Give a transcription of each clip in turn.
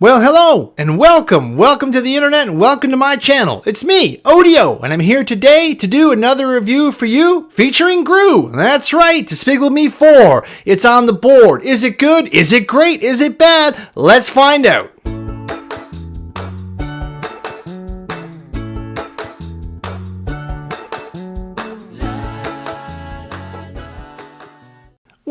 Well, hello and welcome. Welcome to the internet and welcome to my channel. It's me, Odio, and I'm here today to do another review for you featuring Gru. That's right, Despicable Me 4. It's on the board. Is it good? Is it great? Is it bad? Let's find out.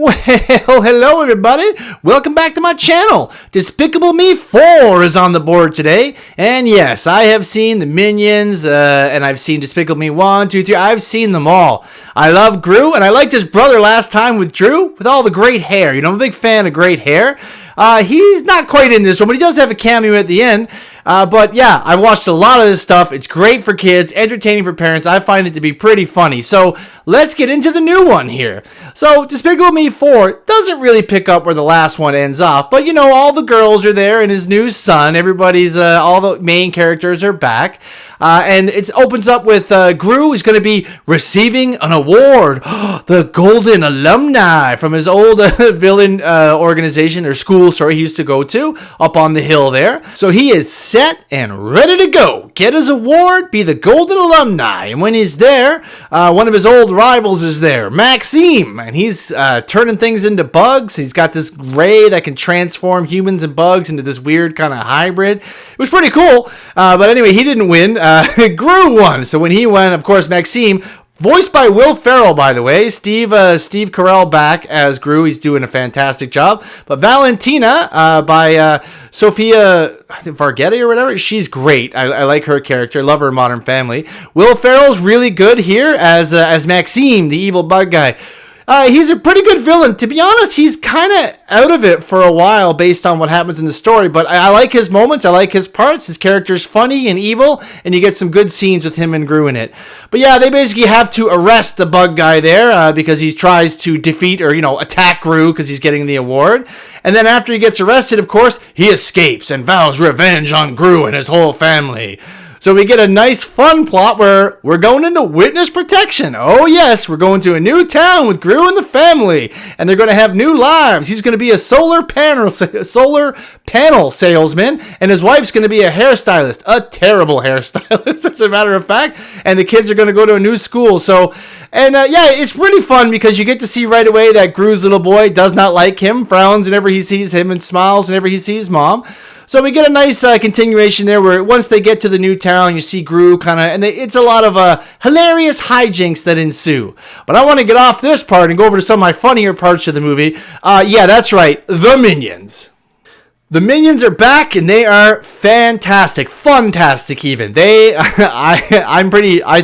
Well, hello everybody. Welcome back to my channel. Despicable Me 4 is on the board today. And yes, I have seen the Minions, and I've seen Despicable Me 1, 2, 3. I've seen them all. I love Gru, and I liked his brother last time with Drew, with all the great hair. You know, I'm a big fan of great hair. He's not quite in this one, but he does have a cameo at the end. But yeah, I've watched a lot of this stuff. It's great for kids, entertaining for parents. I find it to be pretty funny. So let's get into the new one here. So Despicable Me 4 doesn't really pick up where the last one ends off. But you know, all the girls are there and his new son. Everybody's, all the main characters are back. And it opens up with Gru is going to be receiving an award, the Golden Alumni, from his old villain organization or school, he used to go to up on the hill there. So he is set and ready to go. Get his award, be the Golden Alumni. And when he's there, one of his old rivals is there, Maxime, and he's turning things into bugs. He's got this ray that can transform humans and bugs into this weird kind of hybrid. It was pretty cool, but anyway, he didn't win. Gru won. So when he won, of course, Maxime, voiced by Will Ferrell, by the way. Steve Carell back as Gru. He's doing a fantastic job. But Valentina, by Sofia Varghetti or whatever, she's great. I like her character. Love her Modern Family. Will Ferrell's really good here as Maxime, the evil bug guy. He's a pretty good villain. To be honest, he's kind of out of it for a while based on what happens in the story. But I like his moments. I like his parts. His character's funny and evil. And you get some good scenes with him and Gru in it. But yeah, they basically have to arrest the bug guy there because he tries to defeat or, attack Gru because he's getting the award. And then after he gets arrested, of course, he escapes and vows revenge on Gru and his whole family. So we get a nice fun plot where we're going into witness protection. Oh yes, we're going to a new town with Gru and the family. And they're going to have new lives. He's going to be a solar panel salesman. And his wife's going to be a hairstylist. A terrible hairstylist, as a matter of fact. And the kids are going to go to a new school. So, yeah, it's pretty fun because you get to see right away that Gru's little boy does not like him. Frowns whenever he sees him and smiles whenever he sees mom. So we get a nice continuation there where once they get to the new town, you see Gru it's a lot of hilarious hijinks that ensue. But I want to get off this part and go over to some of my funnier parts of the movie. Yeah, that's right, the Minions. The Minions are back and they are fantastic, funtastic even. I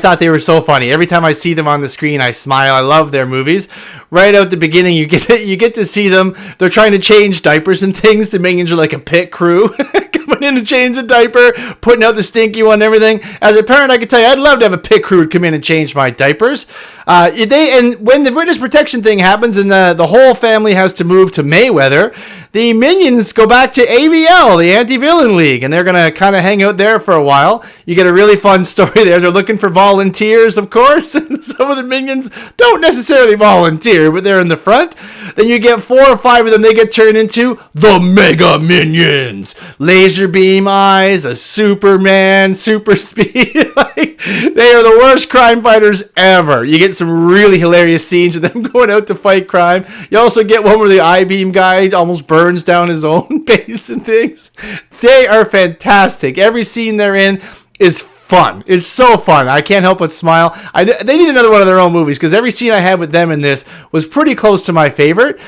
thought they were so funny. Every time I see them on the screen, I smile. I love their movies. Right out the beginning, you get to see them. They're trying to change diapers and things. The Minions are like a pit crew coming in to change a diaper, putting out the stinky one and everything. As a parent, I can tell you, I'd love to have a pit crew come in and change my diapers. And when the witness protection thing happens and the whole family has to move to Mayweather, the Minions go back to AVL, the Anti-Villain League, and they're going to kind of hang out there for a while. You get a really fun story there. They're looking for volunteers, of course, and some of the Minions don't necessarily volunteer, but they're in the front. Then you get 4 or 5 of them. They get turned into the Mega Minions. Laser beam eyes, a Superman, super speed. They are the worst crime fighters ever. You get some really hilarious scenes of them going out to fight crime. You also get one where the I-beam guy almost burns down his own base and things. They are fantastic. Every scene they're in is fun. It's so fun. I can't help but smile. They need another one of their own movies because every scene I had with them in this was pretty close to my favorite.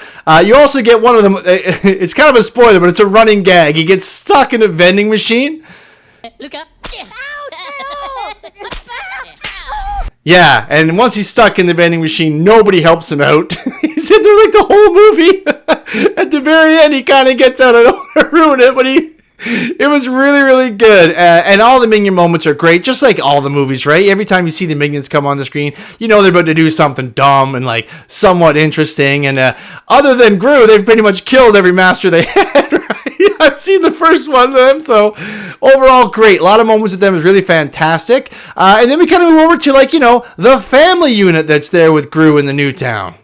You also get one of them. It's kind of a spoiler, but it's a running gag. He gets stuck in a vending machine. Look up. Yeah, and once he's stuck in the vending machine, nobody helps him out. He's in there like the whole movie. At the very end, he kind of gets out. I don't want to ruin it, but it was really, really good. And all the Minion moments are great, just like all the movies, right? Every time you see the Minions come on the screen, you know they're about to do something dumb and like somewhat interesting. And other than Gru, they've pretty much killed every master they had, right? I've seen the first one of them, so overall great. A lot of moments with them is really fantastic. And then we kind of move over to the family unit that's there with Gru in the new town.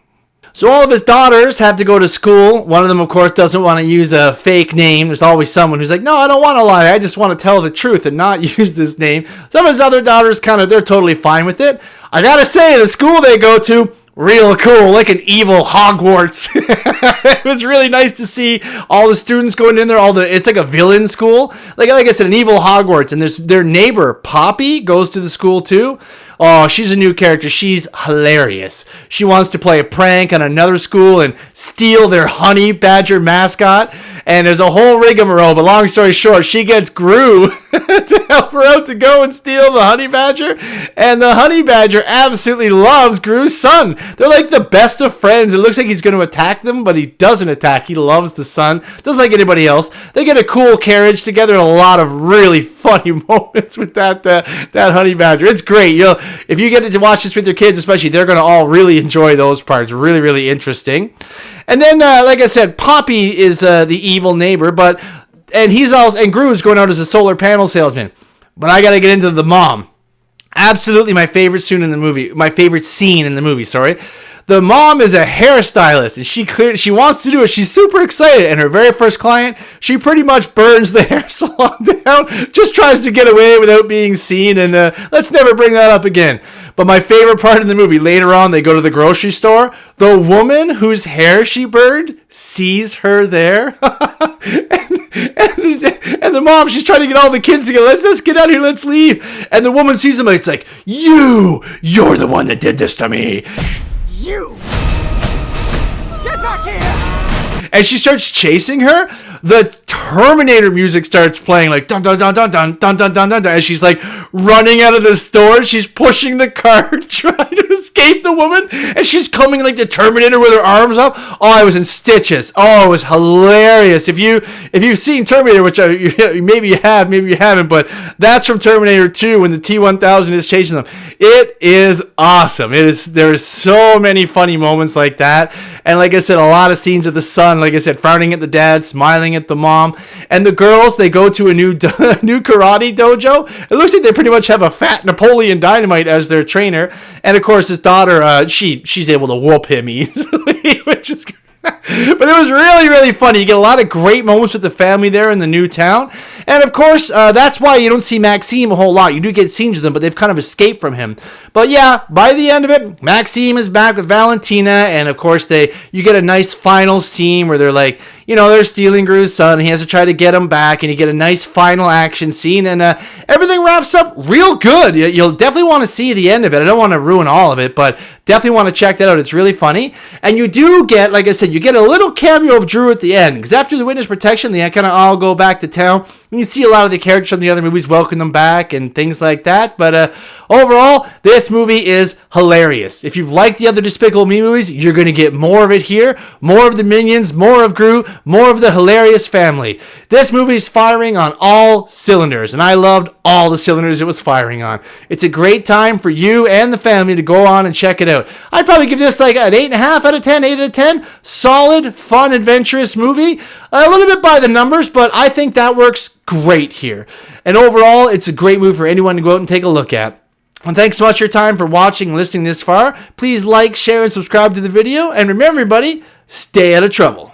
So all of his daughters have to go to school. One of them, of course, doesn't want to use a fake name. There's always someone who's like, no, I don't want to lie. I just want to tell the truth and not use this name. Some of his other daughters they're totally fine with it. I gotta say, the school they go to, real cool, like an evil Hogwarts. It was really nice to see all the students going in there. It's like a villain school, like I said, an evil Hogwarts. And their neighbor Poppy goes to the school too. Oh, she's a new character. She's hilarious. She wants to play a prank on another school and steal their honey badger mascot. And there's a whole rigmarole, but long story short, she gets Gru to help her out to go and steal the honey badger. And the honey badger absolutely loves Gru's son. They're like the best of friends. It looks like he's going to attack them, but he doesn't attack. He loves the son. Doesn't like anybody else. They get a cool carriage together and a lot of really funny moments with that honey badger. It's great. If you get to watch this with your kids, especially, they're going to all really enjoy those parts. Really, really interesting. And then, like I said, Poppy is the evil neighbor, and Gru's going out as a solar panel salesman. But I got to get into the mom. Absolutely my favorite scene in the movie. Sorry. The mom is a hairstylist, and she wants to do it. She's super excited, and her very first client, she pretty much burns the hair salon down, just tries to get away without being seen, and let's never bring that up again. But my favorite part in the movie, later on, they go to the grocery store. The woman whose hair she burned sees her there. and the mom, she's trying to get all the kids to go, let's get out of here, let's leave. And the woman sees him, and it's like, you're the one that did this to me. You! Get back here! And she starts chasing her. The Terminator music starts playing, like dun dun dun dun dun dun dun dun dun, as she's like running out of the store. She's pushing the cart, trying to escape the woman, and she's coming like the Terminator with her arms up. Oh, I was in stitches. Oh, it was hilarious. If you've seen Terminator, which maybe you have, maybe you haven't, but that's from Terminator 2 when the T-1000 is chasing them. It is awesome. There's so many funny moments like that, and like I said, a lot of scenes of the son, like I said, frowning at the dad, smiling at the mom, and the girls, they go to a new karate dojo. It looks like they pretty much have a fat Napoleon Dynamite as their trainer, and of course his daughter, she's able to whoop him easily, which is great. But it was really, really funny. You get a lot of great moments with the family there in the new town. And of course, that's why you don't see Maxime a whole lot. You do get scenes with them, but they've kind of escaped from him. But yeah, by the end of it, Maxime is back with Valentina. And of course, you get a nice final scene where they're like, they're stealing Gru's son. He has to try to get him back. And you get a nice final action scene. And everything wraps up real good. You'll definitely want to see the end of it. I don't want to ruin all of it, but definitely want to check that out. It's really funny. And you do get, like I said, you get a little cameo of Drew at the end. Because after the witness protection, they kind of all go back to town. And you see a lot of the characters from the other movies welcome them back and things like that. But overall, this movie is hilarious. If you've liked the other Despicable Me movies, you're going to get more of it here. More of the Minions, more of Gru, more of the hilarious family. This movie is firing on all cylinders, and I loved all the cylinders it was firing on. It's a great time for you and the family to go on and check it out. I'd probably give this like an 8.5 out of 10, 8 out of 10. Solid, fun, adventurous movie. A little bit by the numbers, but I think that works great here. And overall, it's a great movie for anyone to go out and take a look at. And thanks so much for your time for watching and listening this far. Please like, share, and subscribe to the video. And remember, everybody, stay out of trouble.